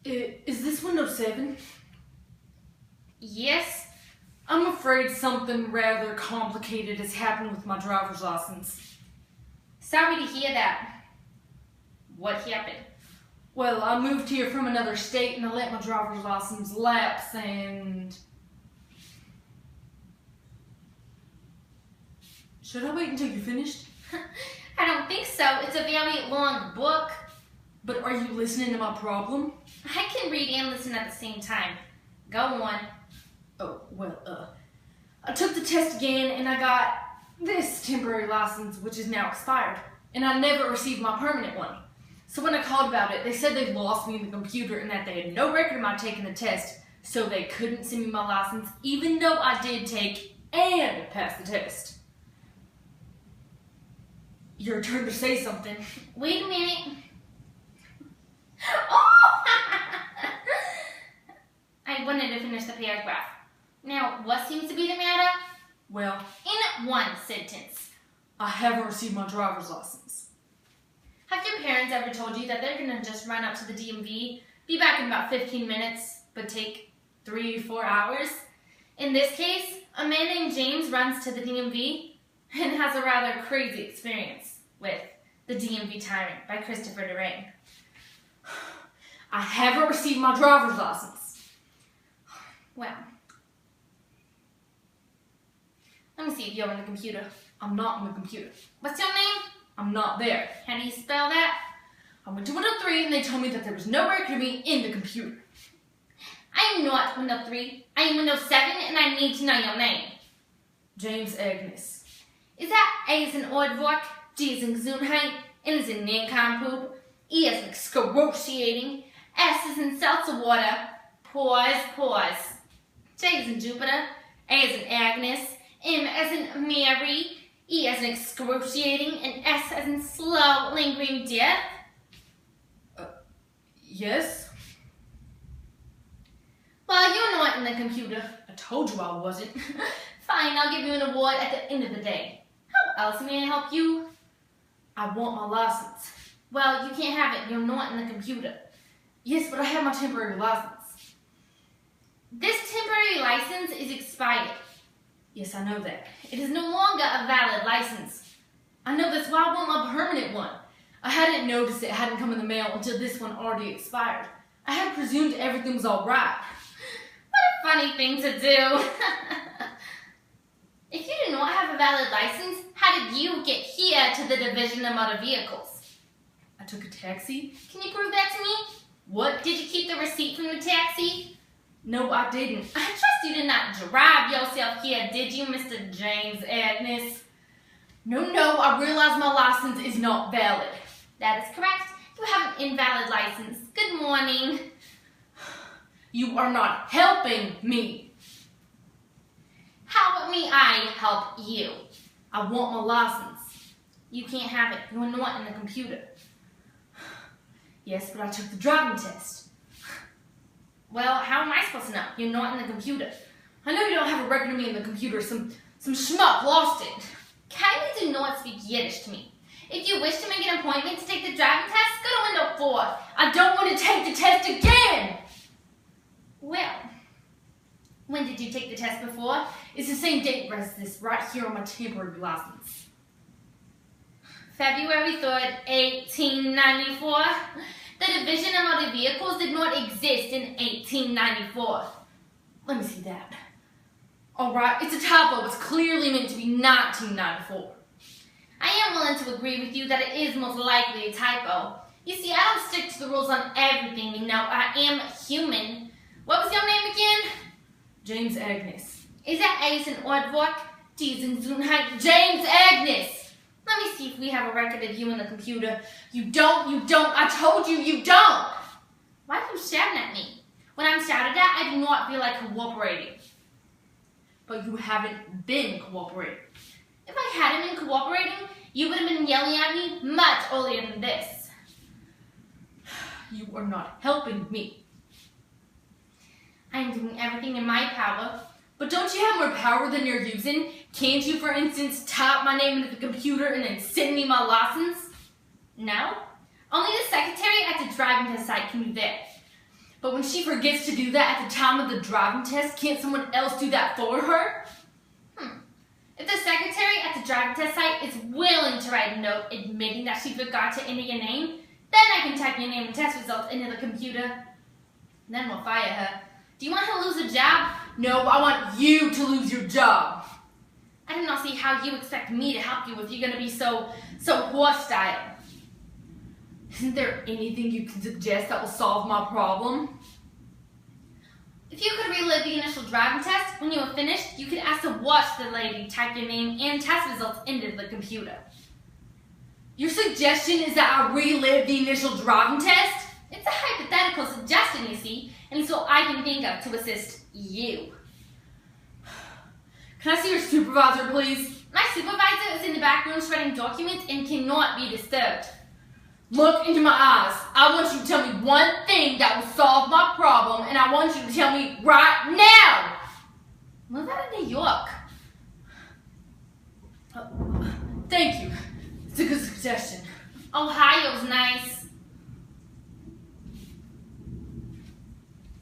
Is this Windows 7? Yes. I'm afraid something rather complicated has happened with my driver's license. Sorry to hear that. What happened? Well, I moved here from another state and I let my driver's license lapse and... Should I wait until you're finished? I don't think so. It's a very long book. But are you listening to my problem? I can read and listen at the same time. Go on. Oh, well, I took the test again and I got this temporary license, which is now expired. And I never received my permanent one. So when I called about it, they said they lost me in the computer and that they had no record of my taking the test, so they couldn't send me my license, even though I did take and pass the test. Your turn to say something. Wait a minute. Oh! I wanted to finish the paragraph. Now, what seems to be the matter? Well, In one sentence. I haven't received my driver's license. Have your parents ever told you that they're going to just run up to the DMV, be back in about 15 minutes, but take 3-4 hours? In this case, a man named James runs to the DMV and has a rather crazy experience with The DMV Tyrant by Christopher Durang. I haven't received my driver's license. Well, let me see if you're on the computer. I'm not on the computer. What's your name? I'm not there. How do you spell that? I went to window 3 and they told me that there was no record of me in the computer. I am not window 3. I am window 7 and I need to know your name. James Agnes. Is that A as in Ordvork, G as in Gesundheit, N as in Nincompoop, E as in excruciating, S as in seltzer water, pause, J as in Jupiter, A as in Agnes, M as in Mary, E as in excruciating, and S as in slow, lingering death? Yes? Well, you're not in the computer. I told you I wasn't. Fine, I'll give you an award at the end of the day. How else may I help you? I want my license. Well, you can't have it. You're not in the computer. Yes, but I have my temporary license. This temporary license is expired. Yes, I know that. It is no longer a valid license. I know, that's why I want my permanent one. I hadn't noticed it hadn't come in the mail until this one already expired. I had presumed everything was all right. What a funny thing to do. If you do not have a valid license, how did you get here to the Division of Motor Vehicles? I took a taxi. Can you prove that to me? What? Did you keep the receipt from the taxi? No, I didn't. I trust you did not drive yourself here, did you, Mr. James Agnes? No, I realize my license is not valid. That is correct. You have an invalid license. Good morning. You are not helping me. How may I help you? I want my license. You can't have it. You're not in the computer. Yes, but I took the driving test. Well, how am I supposed to know? You're not in the computer. I know you don't have a record of me in the computer. Some schmuck lost it. Kindly do not speak Yiddish to me. If you wish to make an appointment to take the driving test, go to window 4. I don't want to take the test again. Well, when did you take the test before? It's the same date as this right here on my temporary license. February 3rd, 1894. The Division of Motor Vehicles did not exist in 1894. Let me see that. Alright, it's a typo. It's clearly meant to be 1994. I am willing to agree with you that it is most likely a typo. You see, I don't stick to the rules on everything, you know. I am human. What was your name again? James Agnes. Is that A as in Ordvork? G as in Gesundheit? James Agnes! Let me see if we have a record of you in the computer. You don't. I told you, you don't. Why are you shouting at me? When I'm shouted at, I do not feel like cooperating. But you haven't been cooperating. If I hadn't been cooperating, you would have been yelling at me much earlier than this. You are not helping me. I am doing everything in my power. But don't you have more power than you're using? Can't you, for instance, type my name into the computer and then send me my license? No. Only the secretary at the driving test site can do that. But when she forgets to do that at the time of the driving test, can't someone else do that for her? If the secretary at the driving test site is willing to write a note admitting that she forgot to enter your name, then I can type your name and test results into the computer. Then we'll fire her. Do you want her to lose her job? No, I want you to lose your job. I do not see how you expect me to help you if you're going to be so hostile. Isn't there anything you can suggest that will solve my problem? If you could relive the initial driving test, when you were finished, you could ask to watch the lady type your name and test results into the computer. Your suggestion is that I relive the initial driving test? It's a hypothetical suggestion, you see, and so I can think of to assist you. Can I see your supervisor, please? My supervisor is in the back room shredding documents and cannot be disturbed. Look into my eyes. I want you to tell me one thing that will solve my problem, and I want you to tell me right now. Move out of New York. Thank you. It's a good suggestion. Ohio's nice.